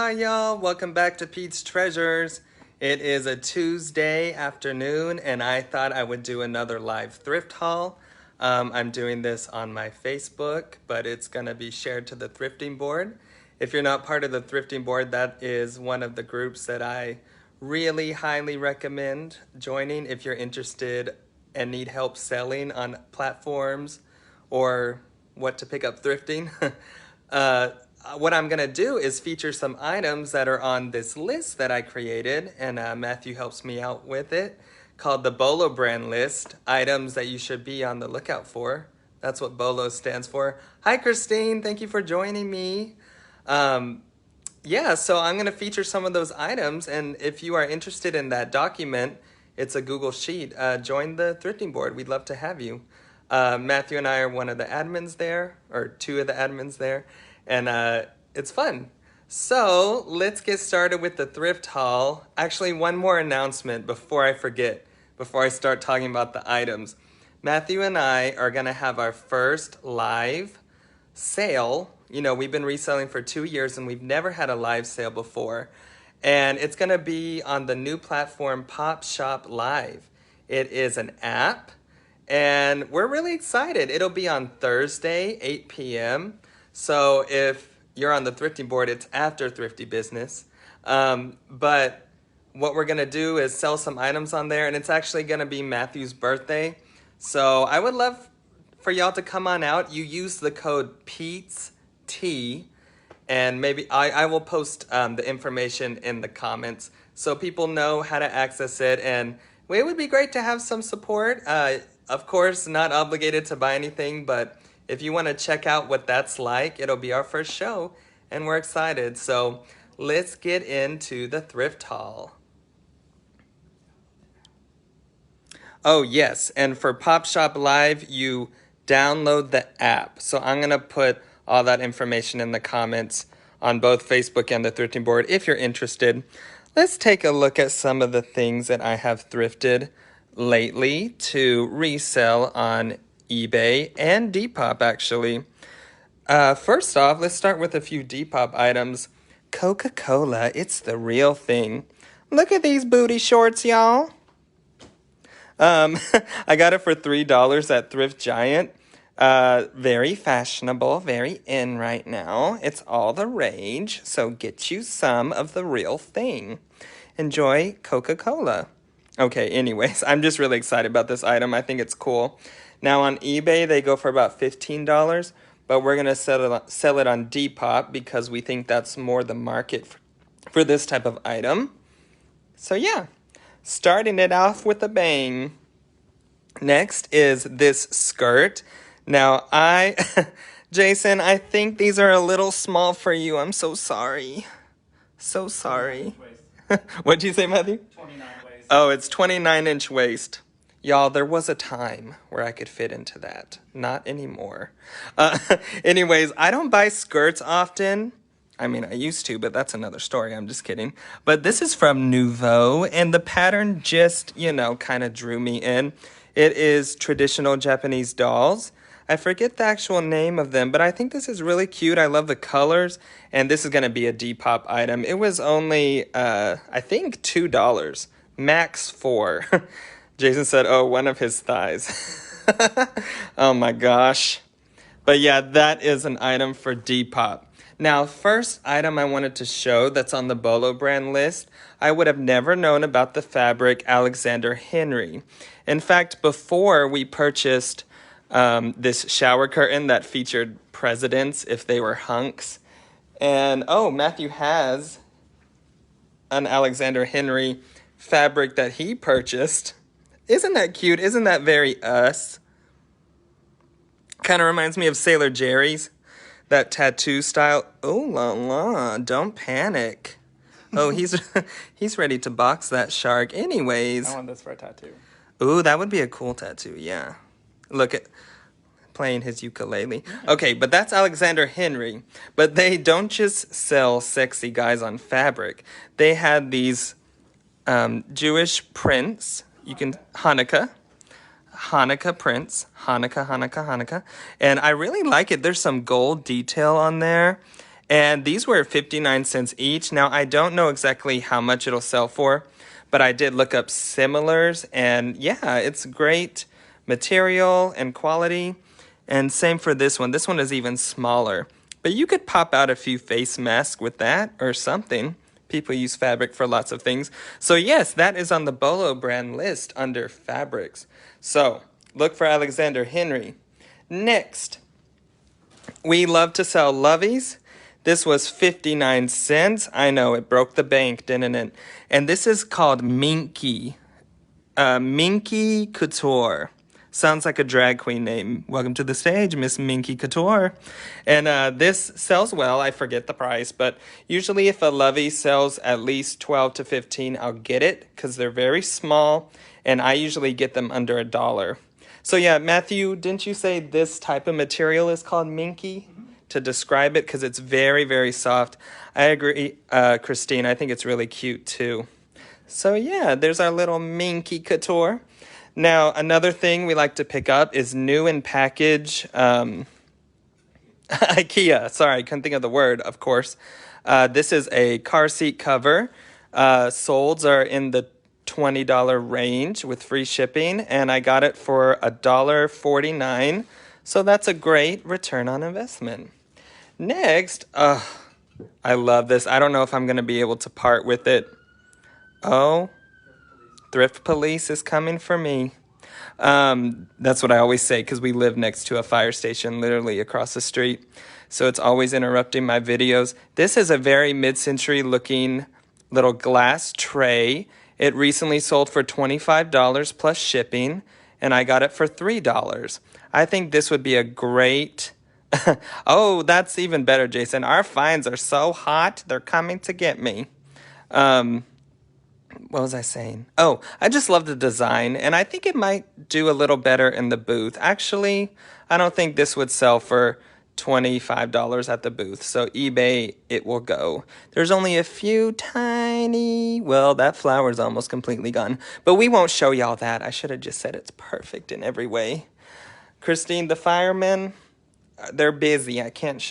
Hi y'all, welcome back to PetesTreasures. It is a Tuesday afternoon and I thought I would do another live thrift haul. I'm doing this on my Facebook, but it's going to be shared to the thrifting board. If you're not part of the thrifting board, that is one of the groups that I really highly recommend joining if you're interested and need help selling on platforms or what to pick up thrifting. What I'm going to do is feature some items that are on this list that I created, and Matthew helps me out with it, called the BOLO brand list, items that you should be on the lookout for. That's what BOLOs stands for. Hi, Christine. Thank you for joining me. Yeah, so I'm going to feature some of those items, and if you are interested in that document, it's a Google Sheet. Join the thrifting board. We'd love to have you. Matthew and I are one of the admins there, or two of the admins there, and it's fun. So let's get started with the thrift haul. Actually, one more announcement before I forget, before I start talking about the items. Matthew and I are going to have our first live sale. You know, we've been reselling for 2 years and we've never had a live sale before. And it's going to be on the new platform Popshop Live. It is an app and we're really excited. It'll be on Thursday, 8 p.m. So if you're on the thrifting board, it's after Thrifty Business. But what we're going to do is sell some items on there, and it's actually going to be Matthew's birthday. So I would love for y'all to come on out. You use the code PETEST, and maybe I will post the information in the comments so people know how to access it. And it would be great to have some support. Of course, not obligated to buy anything, but if you want to check out what that's like, it'll be our first show, and we're excited. So let's get into the thrift haul. Oh, yes, and for Popshop Live, you download the app. So I'm going to put all that information in the comments on both Facebook and the thrifting board if you're interested. Let's take a look at some of the things that I have thrifted lately to resell on eBay and Depop, actually. First off, let's start with a few Depop items. Coca-Cola, it's the real thing. Look at these booty shorts, y'all. I got it for $3 at Thrift Giant. Very fashionable, very in right now. It's all the rage, so get you some of the real thing. Enjoy Coca-Cola. Okay, anyways, I'm just really excited about this item. I think it's cool. Now on eBay, they go for about $15, but we're going to sell it on Depop because we think that's more the market for this type of item. So yeah, starting it off with a bang. Next is this skirt. Now Jason, I think these are a little small for you. I'm so sorry. So sorry. What'd you say, Matthew? 29 waist. Oh, it's 29-inch waist. Y'all, there was a time where I could fit into that. Not anymore. Anyways, I don't buy skirts often. I mean, I used to, but that's another story. I'm just kidding. But this is from Nouveau, and the pattern just, kind of drew me in. It is traditional Japanese dolls. I forget the actual name of them, but I think this is really cute. I love the colors, and this is going to be a Depop item. It was only, I think, $2, max $4. Jason said, oh, one of his thighs. Oh my gosh. But yeah, that is an item for Depop. Now, first item I wanted to show that's on the BOLO brand list, I would have never known about the fabric Alexander Henry. In fact, before we purchased this shower curtain that featured presidents if they were hunks. And, oh, Matthew has an Alexander Henry fabric that he purchased. Isn't that cute? Isn't that very us? Kind of reminds me of Sailor Jerry's, that tattoo style. Oh la la, don't panic. Oh, he's ready to box that shark. Anyways. I want this for a tattoo. Ooh, that would be a cool tattoo, yeah. Look at playing his ukulele. Okay, but that's Alexander Henry. But they don't just sell sexy guys on fabric. They had these Jewish prints. You can Hanukkah prints, Hanukkah. And I really like it. There's some gold detail on there. And these were 59 cents each. Now, I don't know exactly how much it'll sell for, but I did look up similars. And yeah, it's great material and quality. And same for this one. This one is even smaller. But you could pop out a few face masks with that or something. People use fabric for lots of things. So yes, that is on the Bolo brand list under fabrics. So look for Alexander Henry. Next, we love to sell loveys. This was 59 cents. I know, it broke the bank, didn't it? And this is called Minky. Minky Couture. Sounds like a drag queen name. Welcome to the stage, Miss Minky Couture. And this sells well. I forget the price, but usually if a lovey sells at least 12 to 15, I'll get it because they're very small, and I usually get them under $1. So yeah, Matthew, didn't you say this type of material is called Minky? To describe it, because it's very, very soft. I agree, Christine. I think it's really cute too. So yeah, there's our little Minky Couture. Now, another thing we like to pick up is new in package. IKEA. Sorry, I couldn't think of the word, of course. This is a car seat cover. Solds are in the $20 range with free shipping, and I got it for $1.49. So that's a great return on investment. Next, I love this. I don't know if I'm going to be able to part with it. Oh, Thrift Police is coming for me. That's what I always say because we live next to a fire station literally across the street. So it's always interrupting my videos. This is a very mid-century looking little glass tray. It recently sold for $25 plus shipping, and I got it for $3. I think this would be a great... Oh, that's even better, Jason. Our finds are so hot, they're coming to get me. What was I saying? Oh, I just love the design, and I think it might do a little better in the booth. Actually, I don't think this would sell for $25 at the booth, so eBay, it will go. There's only a few tiny... Well, that flower's almost completely gone, but we won't show y'all that. I should have just said it's perfect in every way. Christine, the firemen... They're busy. I can't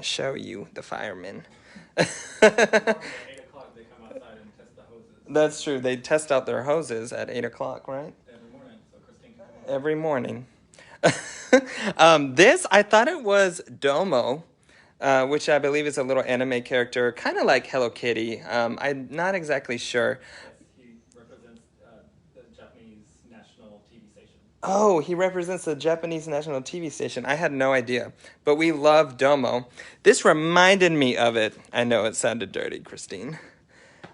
show you the firemen. 8 o'clock, they come outside and test the hoses. That's true. They test out their hoses at 8 o'clock, right? Every morning, so Christine can come Every morning. This, I thought it was Domo, which I believe is a little anime character, kind of like Hello Kitty. I'm not exactly sure. He represents the Japanese national TV station. Oh, he represents the Japanese national TV station. I had no idea. But we love Domo. This reminded me of it. I know it sounded dirty, Christine.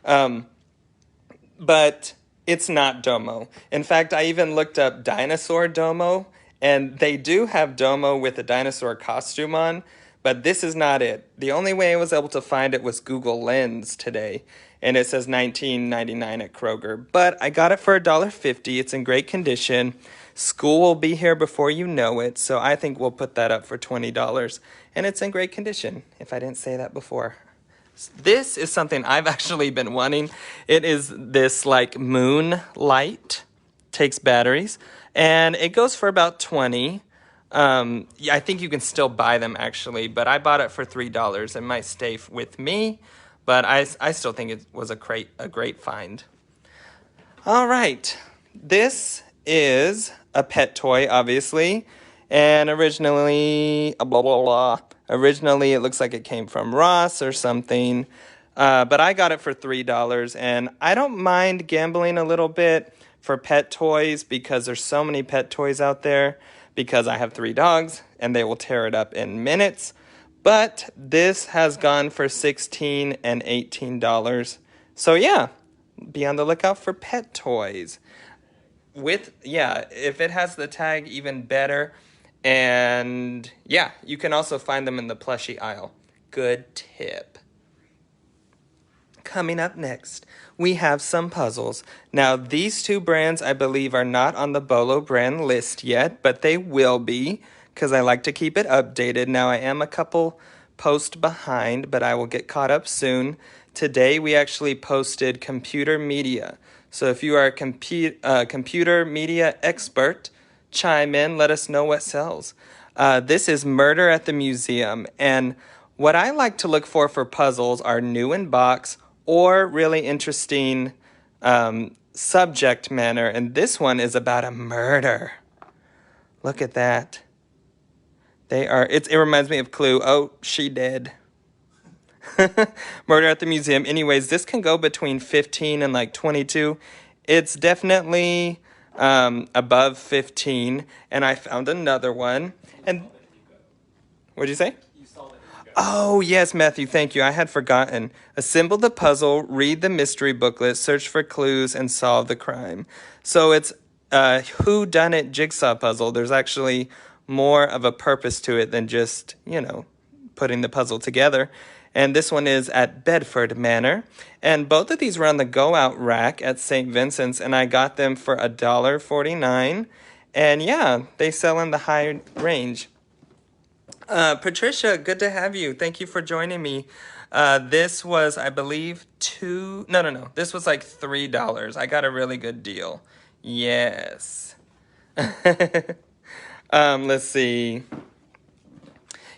But it's not Domo. In fact, I even looked up dinosaur Domo, and they do have Domo with a dinosaur costume on, but this is not it. The only way I was able to find it was Google Lens today, and it says $19.99 at Kroger. But I got it for $1.50. It's in great condition. School will be here before you know it, so I think we'll put that up for $20. And it's in great condition, if I didn't say that before. This is something I've actually been wanting. It is this like moon light, takes batteries, and it goes for about $20. Yeah, I think you can still buy them actually, but I bought it for $3. It might stay with me, but I still think it was a great find. All right, this is a pet toy, obviously, and originally, blah, blah, blah. Originally, it looks like it came from Ross or something, but I got it for $3, and I don't mind gambling a little bit for pet toys because there's so many pet toys out there because I have 3 dogs, and they will tear it up in minutes, but this has gone for $16 and $18. So yeah, be on the lookout for pet toys. If it has the tag, even better. And yeah, you can also find them in the plushie aisle. Good tip. Coming up next, we have some puzzles. Now, these 2 brands, I believe, are not on the Bolo brand list yet, but they will be because I like to keep it updated. Now, I am a couple posts behind, but I will get caught up soon. Today, we actually posted computer media. So if you are a computer media expert, chime in, let us know what sells. This is Murder at the Museum, and What I like to look for puzzles are new in box or really interesting subject matter. And this one is about a murder. Look at that. It reminds me of Clue. Oh, she dead. Murder at the Museum. Anyways, this can go between 15 and like 22. It's definitely above 15. And I found another one. And what'd you say? You saw that. Oh, yes, Matthew, thank you. I had forgotten. Assemble the puzzle, read the mystery booklet, search for clues, and solve the crime. So it's a whodunit jigsaw puzzle. There's actually more of a purpose to it than just, putting the puzzle together. And this one is at Bedford Manor. And both of these were on the go-out rack at St. Vincent's, and I got them for $1.49. And yeah, they sell in the high range. Patricia, good to have you. Thank you for joining me. This was, I believe, No. This was like $3. I got a really good deal. Yes. Let's see.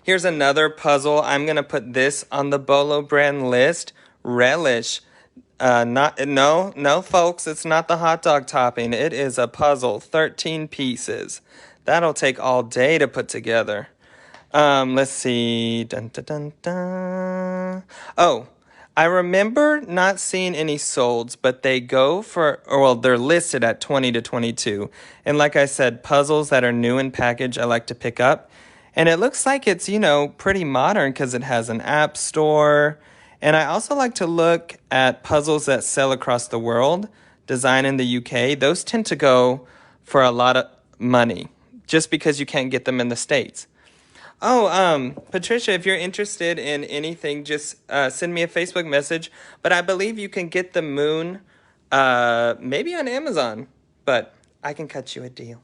Here's another puzzle. I'm going to put this on the Bolo brand list. Relish. No, folks, it's not the hot dog topping. It is a puzzle, 13 pieces. That'll take all day to put together. Let's see. Dun, dun, dun, dun. Oh, I remember not seeing any solds, but they go they're listed at 20 to 22. And like I said, puzzles that are new in package, I like to pick up. And it looks like it's, pretty modern because it has an app store. And I also like to look at puzzles that sell across the world, designed in the UK. Those tend to go for a lot of money just because you can't get them in the States. Oh, Patricia, if you're interested in anything, just send me a Facebook message. But I believe you can get the moon maybe on Amazon, but I can cut you a deal.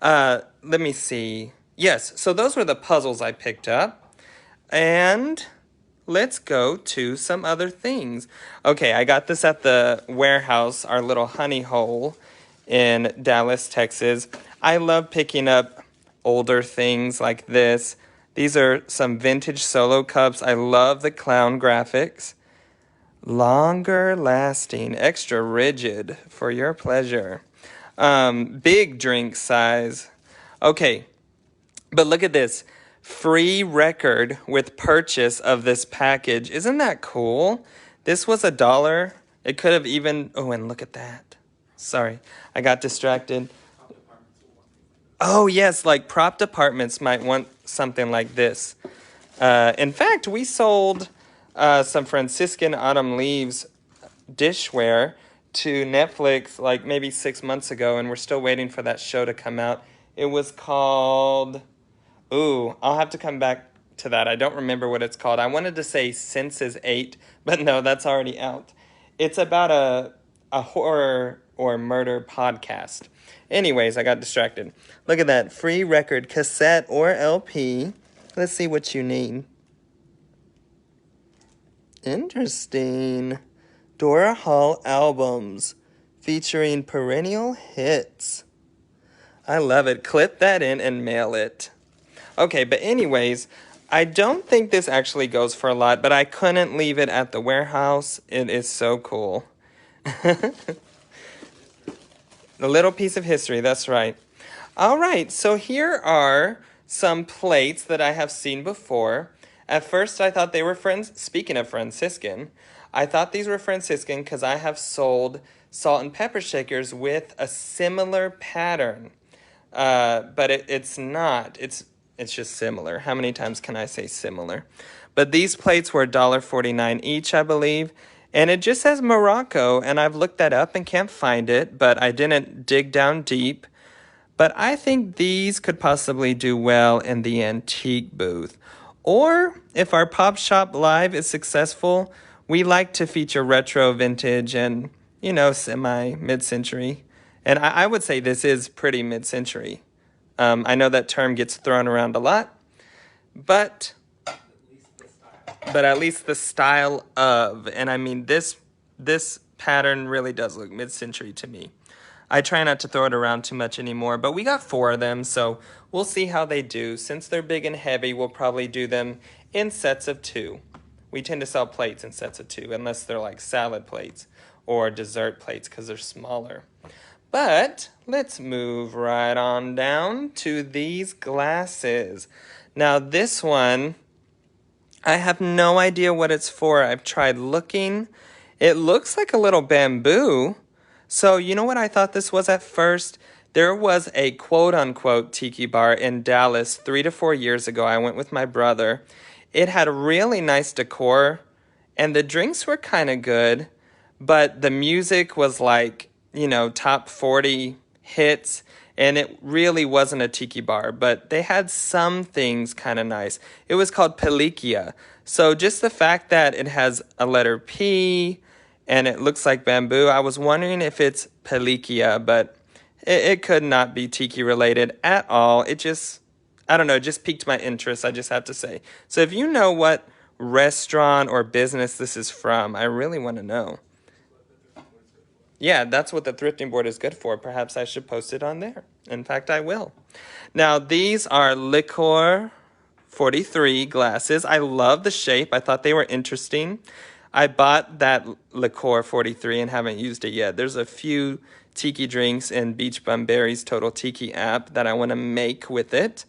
Let me see. Yes, so those were the puzzles I picked up. And let's go to some other things. Okay, I got this at the warehouse, our little honey hole in Dallas, Texas. I love picking up older things like this. These are some vintage Solo cups. I love the clown graphics. Longer lasting, extra rigid for your pleasure. Big drink size. Okay, but look at this. Free record with purchase of this package. Isn't that cool? This was $1. It could have even... Oh, and look at that. Sorry, I got distracted. Oh, yes, like prop departments might want something like this. In fact, we sold some Franciscan Autumn Leaves dishware to Netflix like maybe 6 months ago, and we're still waiting for that show to come out. It was called... Ooh, I'll have to come back to that. I don't remember what it's called. I wanted to say Senses 8, but no, that's already out. It's about a horror or murder podcast. Anyways, I got distracted. Look at that. Free record, cassette or LP. Let's see what you need. Interesting. Dora Hall albums featuring perennial hits. I love it. Clip that in and mail it. Okay, but anyways, I don't think this actually goes for a lot, but I couldn't leave it at the warehouse. It is so cool. The little piece of history, that's right. All right, so here are some plates that I have seen before. At first, I thought they were speaking of Franciscan, I thought these were Franciscan because I have sold salt and pepper shakers with a similar pattern. But it's not. It's just similar. How many times can I say similar? But these plates were $1.49 each, I believe. And it just says Morocco, and I've looked that up and can't find it, but I didn't dig down deep. But I think these could possibly do well in the antique booth. Or if our Popshop Live is successful, we like to feature retro, vintage, and, semi-mid-century. And I would say this is pretty mid-century. I know that term gets thrown around a lot, but at least the style of, and I mean this pattern really does look mid-century to me. I try not to throw it around too much anymore, but we got 4 of them, so we'll see how they do. Since they're big and heavy, we'll probably do them in sets of 2. We tend to sell plates in sets of 2, unless they're like salad plates or dessert plates because they're smaller. But let's move right on down to these glasses. Now this one, I have no idea what it's for. I've tried looking. It looks like a little bamboo. So you know what I thought this was at first? There was a quote-unquote tiki bar in Dallas 3 to 4 years ago. I went with my brother. It had really nice decor, and the drinks were kind of good, but the music was like, you know, top 40 hits, and it really wasn't a tiki bar, but they had some things kind of nice. It was called Pelikia. So just the fact that it has a letter P and it looks like bamboo, I was wondering if it's Pelikia, but it could not be tiki related at all. It just, I don't know, it just piqued my interest, I just have to say. So if you know what restaurant or business this is from, I really want to know. Yeah, that's what the thrifting board is good for. Perhaps I should post it on there. In fact, I will. Now, these are Liquor 43 glasses. I love the shape. I thought they were interesting. I bought that Liquor 43 and haven't used it yet. There's a few tiki drinks in Beach Bum Berry's Total Tiki app that I want to make with it.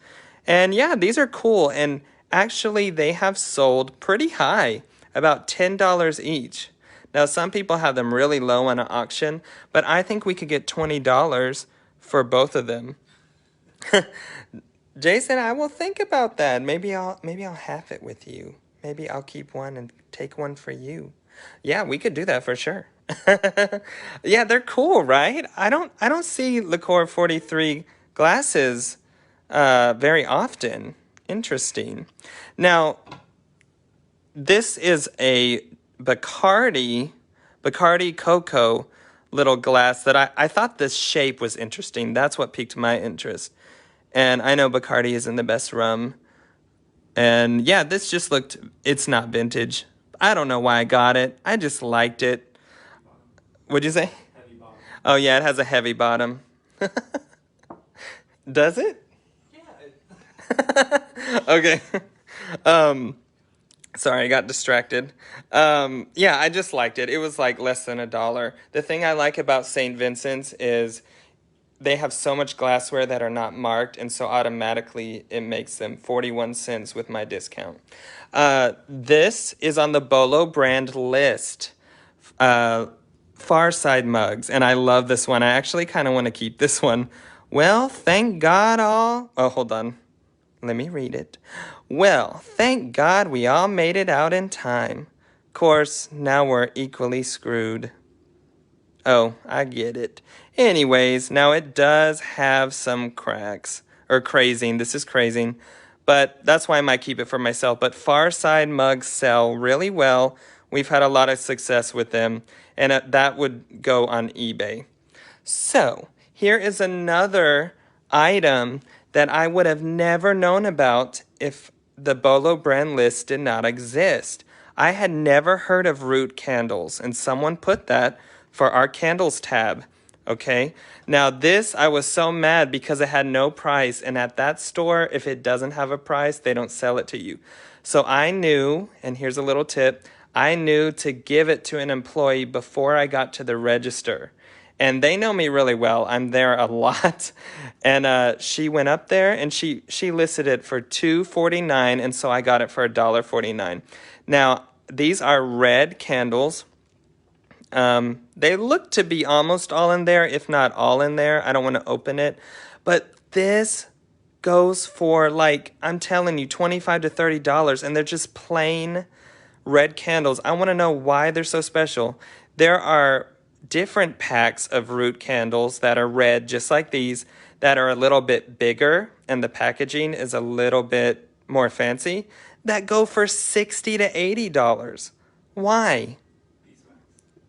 And yeah, these are cool. And actually, they have sold pretty high, about $10 each. Now, some people have them really low on an auction, but I think we could get $20 for both of them. Jason, I will think about that. Maybe I'll half it with you. Maybe I'll keep one and take one for you. Yeah, we could do that for sure. Yeah, they're cool, right? I don't see Liquor 43 glasses very often. Interesting. Now, this is a Bacardi Cocoa little glass that I thought this shape was interesting. That's what piqued my interest. And I know Bacardi isn't the best rum. And yeah, this just looked, it's not vintage. I don't know why I got it. I just liked it. What'd you say? Heavy bottom. Oh yeah, it has a heavy bottom. Does it? Yeah. Okay. Sorry, I got distracted. Yeah, I just liked it. It was like less than $1. The thing I like about St. Vincent's is they have so much glassware that are not marked, and so automatically it makes them 41 cents with my discount. This is on the Bolo brand list. Far Side mugs, and I love this one. I actually kind of want to keep this one. Well, thank God all... Oh, hold on. Let me read it. Well, thank God we all made it out in time. Course, now we're equally screwed. Oh, I get it. Anyways, now it does have some cracks. Or crazing. This is crazing. But that's why I might keep it for myself. But Far Side mugs sell really well. We've had a lot of success with them. And that would go on eBay. So, here is another item that I would have never known about if the Bolo brand list did not exist. I had never heard of root candles, and someone put that for our candles tab, okay? Now this, I was so mad because it had no price, and at that store, if it doesn't have a price, they don't sell it to you. So I knew, and here's a little tip, I knew to give it to an employee before I got to the register. And they know me really well. I'm there a lot. And she went up there and she listed it for $2.49, and so I got it for $1.49. Now, these are red candles. They look to be almost all in there, if not all in there. I don't want to open it. But this goes for, like, I'm telling you, $25 to $30, and they're just plain red candles. I want to know why they're so special. There are different packs of root candles that are red, just like these, that are a little bit bigger, and the packaging is a little bit more fancy, that go for $60 to $80. Why? Beeswax.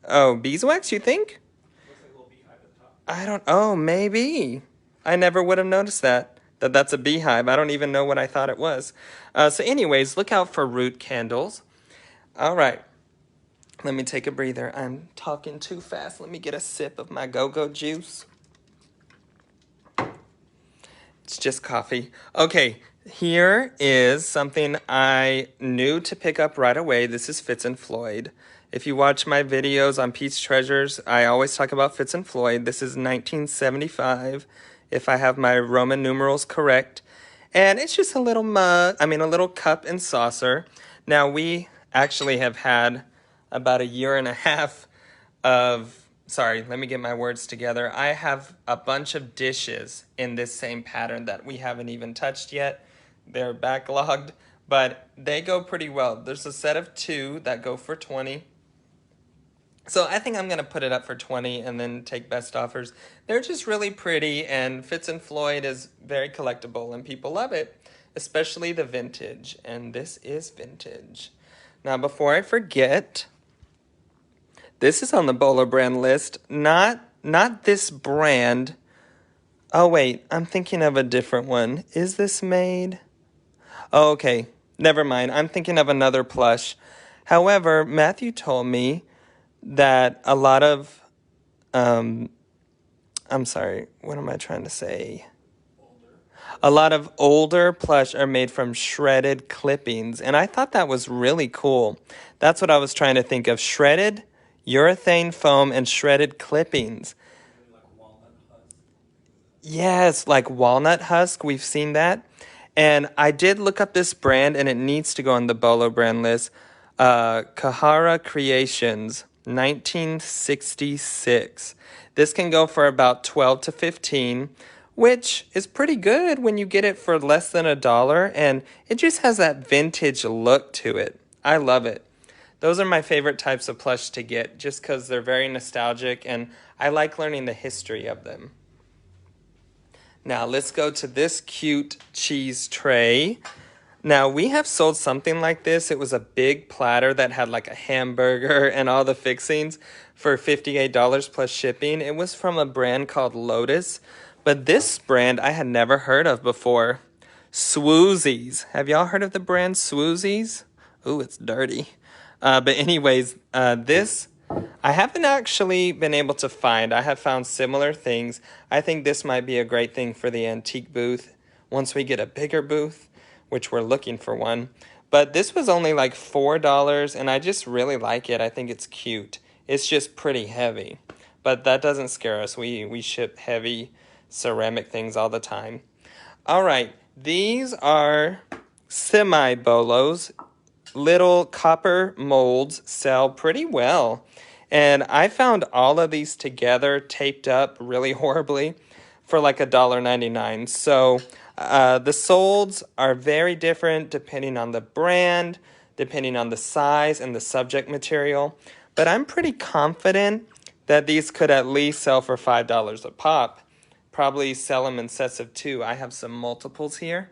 Oh, beeswax, you think? Looks like a little beehive at the top. I don't, oh, maybe. I never would have noticed that's a beehive. I don't even know what I thought it was. So anyways, look out for root candles. All right. Let me take a breather. I'm talking too fast. Let me get a sip of my go-go juice. It's just coffee. Okay, Here is something I knew to pick up right away. This is Fitz Floyd. If you watch my videos on PetesTreasures, I always talk about Fitz Floyd. This is 1975, if I have my Roman numerals correct. And it's just a little mug, a little cup and saucer. Now, we actually have had about a year and a half of, sorry, let me get my words together. I have a bunch of dishes in this same pattern that we haven't even touched yet. They're backlogged, but they go pretty well. There's a set of 2 that go for $20. So I think I'm going to put it up for $20 and then take best offers. They're just really pretty, and Fitz Floyd is very collectible, and people love it, especially the vintage. And this is vintage. Now, before I forget, this is on the Bolo brand list. Not this brand. Oh, wait, I'm thinking of a different one. Is this made? Oh, okay, never mind. I'm thinking of another plush. However, Matthew told me that a lot of, I'm sorry, what am I trying to say? A lot of older plush are made from shredded clippings, and I thought that was really cool. That's what I was trying to think of, shredded urethane foam and shredded clippings. Like walnut husk. Yes, like walnut husk, we've seen that. And I did look up this brand, and it needs to go on the Bolo brand list. Kahara Creations, 1966. This can go for about 12 to 15, which is pretty good when you get it for less than $1, and it just has that vintage look to it. I love it. Those are my favorite types of plush to get, just because they're very nostalgic, and I like learning the history of them. Now, let's go to this cute cheese tray. Now, we have sold something like this. It was a big platter that had like a hamburger and all the fixings for $58 plus shipping. It was from a brand called Lotus, but this brand I had never heard of before. Swoozies. Have y'all heard of the brand Swoozies? Ooh, it's dirty. But anyways, this I haven't actually been able to find. I have found similar things. I think this might be a great thing for the antique booth once we get a bigger booth, which we're looking for one. But this was only like $4, and I just really like it. I think it's cute. It's just pretty heavy, but that doesn't scare us. We ship heavy ceramic things all the time. All right, these are semi-bolos. Little copper molds sell pretty well. And I found all of these together taped up really horribly for like $1.99. So the solds are very different depending on the brand, depending on the size and the subject material. But I'm pretty confident that these could at least sell for $5 a pop. Probably sell them in sets of 2. I have some multiples here.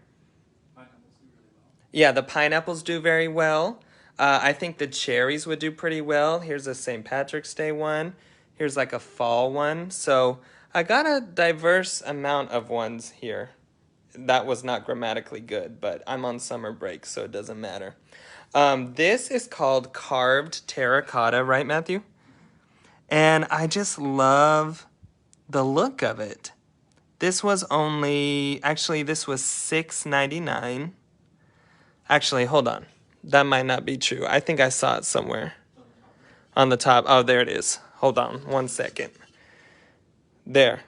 Yeah, the pineapples do very well. I think the cherries would do pretty well. Here's a St. Patrick's Day one. Here's like a fall one. So I got a diverse amount of ones here. That was not grammatically good, but I'm on summer break, so it doesn't matter. This is called carved terracotta, right, Matthew? And I just love the look of it. This was this was $6.99. Actually, hold on. That might not be true. I think I saw it somewhere. On the top. Oh, there it is. Hold on 1 second. There.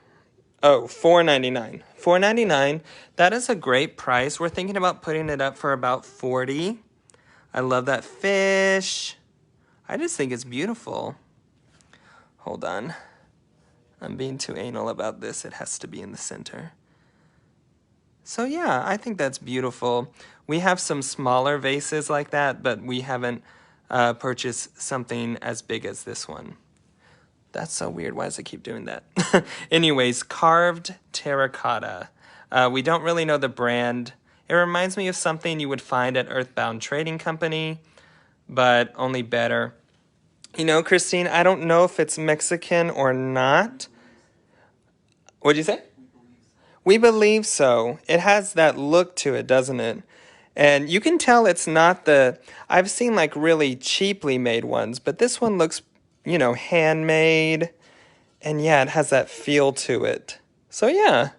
Oh, $4.99. $4.99. That is a great price. We're thinking about putting it up for about $40. I love that fish. I just think it's beautiful. Hold on. I'm being too anal about this. It has to be in the center. So yeah, I think that's beautiful. We have some smaller vases like that, but we haven't purchased something as big as this one. That's so weird. Why does it keep doing that? Anyways, carved terracotta. We don't really know the brand. It reminds me of something you would find at Earthbound Trading Company, but only better. You know, Christine, I don't know if it's Mexican or not. What'd you say? We believe so. It has that look to it, doesn't it? And you can tell it's not I've seen like really cheaply made ones, but this one looks, handmade. And yeah, it has that feel to it. So yeah,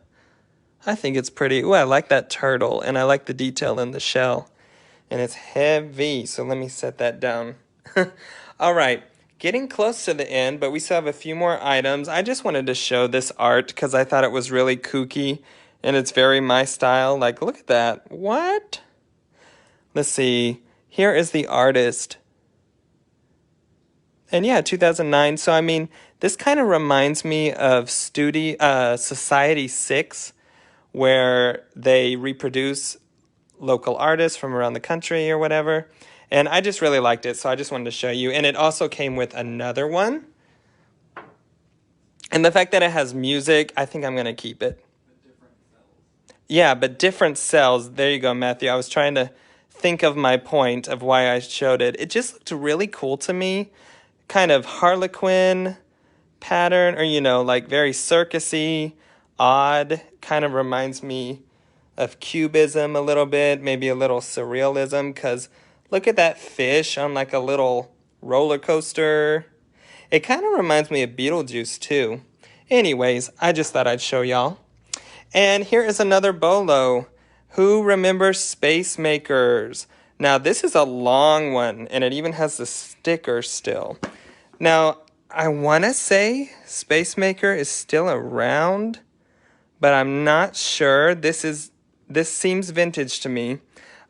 I think it's pretty. Ooh, I like that turtle, and I like the detail in the shell. And it's heavy, so let me set that down. All right, getting close to the end, but we still have a few more items. I just wanted to show this art because I thought it was really kooky, and it's very my style. Like, look at that. What? Let's see. Here is the artist. And yeah, 2009. So, I mean, this kind of reminds me of Society 6, where they reproduce local artists from around the country or whatever. And I just really liked it, so I just wanted to show you. And it also came with another one. And the fact that it has music, I think I'm going to keep it. Yeah, but different cells. There you go, Matthew. I was trying to think of my point of why I showed it. It just looked really cool to me. Kind of Harlequin pattern, or, you know, like very circusy, odd. Kind of reminds me of cubism a little bit, maybe a little surrealism, because look at that fish on like a little roller coaster. It kind of reminds me of Beetlejuice too. Anyways, I just thought I'd show y'all. And here is another bolo. Who remembers Space Makers? Now this is a long one, and it even has the sticker still. Now, I want to say Space Maker is still around, but I'm not sure. This seems vintage to me.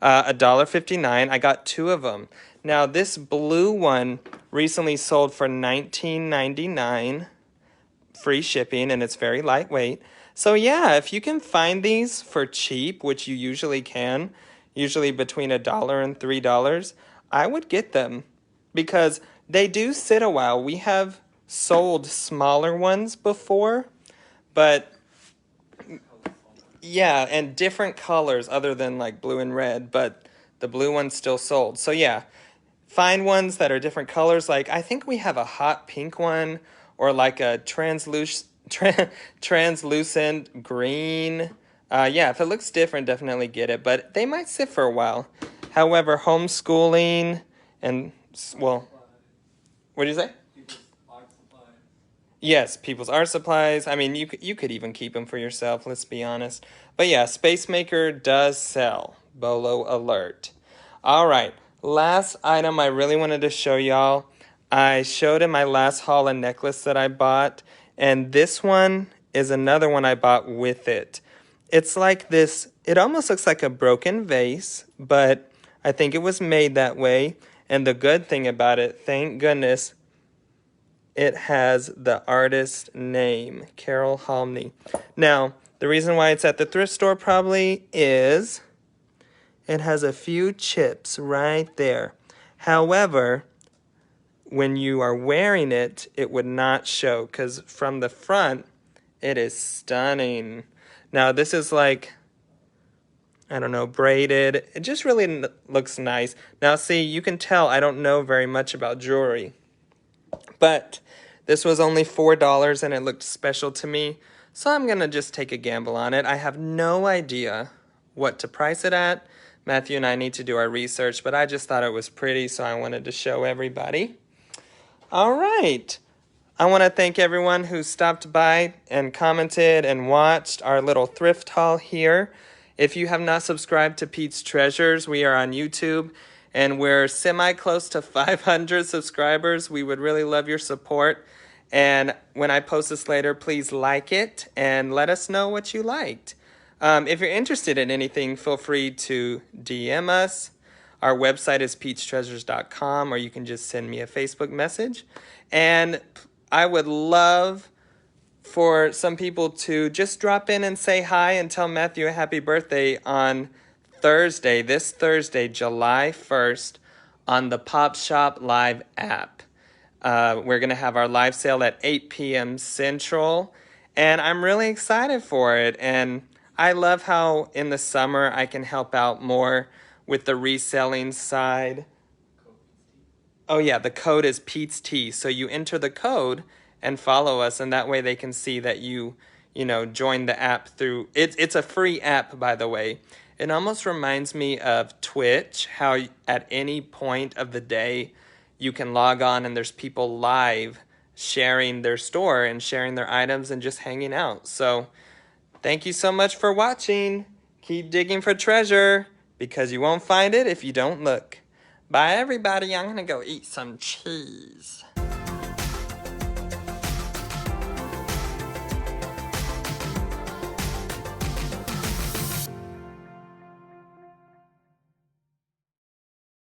$1.59. I got 2 of them. Now, this blue one recently sold for $19.99, free shipping, and it's very lightweight. So yeah, if you can find these for cheap, which you usually can, usually between $1 and $3, I would get them because they do sit a while. We have sold smaller ones before, but yeah, and different colors other than like blue and red, but the blue one's still sold. So yeah, find ones that are different colors. Like I think we have a hot pink one, or like a translucent green. Yeah, if it looks different, definitely get it, but they might sit for a while. However, homeschooling and, well, what did you say? Yes, people's art supplies. I mean, you could even keep them for yourself, let's be honest. But yeah, Space Maker does sell. Bolo alert. All right, last item I really wanted to show y'all. I showed in my last haul a necklace that I bought, and this one is another one I bought with it. It's like this, it almost looks like a broken vase, but I think it was made that way. And the good thing about it, thank goodness, it has the artist's name, Carol Halmney. Now, the reason why it's at the thrift store probably is it has a few chips right there. However, when you are wearing it, it would not show because from the front, it is stunning. Now, this is like, I don't know, braided. It just really looks nice. Now, see, you can tell I don't know very much about jewelry. But this was only $4 and it looked special to me, so I'm going to just take a gamble on it. I have no idea what to price it at. Matthew and I need to do our research, but I just thought it was pretty, so I wanted to show everybody. All right. I want to thank everyone who stopped by and commented and watched our little thrift haul here. If you have not subscribed to PetesTreasures, we are on YouTube. And we're semi-close to 500 subscribers. We would really love your support. And when I post this later, please like it and let us know what you liked. If you're interested in anything, feel free to DM us. Our website is PetesTreasures.com, or you can just send me a Facebook message. And I would love for some people to just drop in and say hi and tell Matthew a happy birthday on Thursday, this Thursday, July 1st, on the Popshop Live app. We're going to have our live sale at 8 p.m. Central, and I'm really excited for it. And I love how in the summer I can help out more with the reselling side. Oh yeah, the code is PetesT, so you enter the code and follow us, and that way they can see that you join the app through. It's a free app, by the way. It almost reminds me of Twitch, how at any point of the day you can log on and there's people live sharing their store and sharing their items and just hanging out. So Thank you so much for watching. Keep digging for treasure, because you won't find it if you don't look. Bye, everybody. I'm going to go eat some cheese.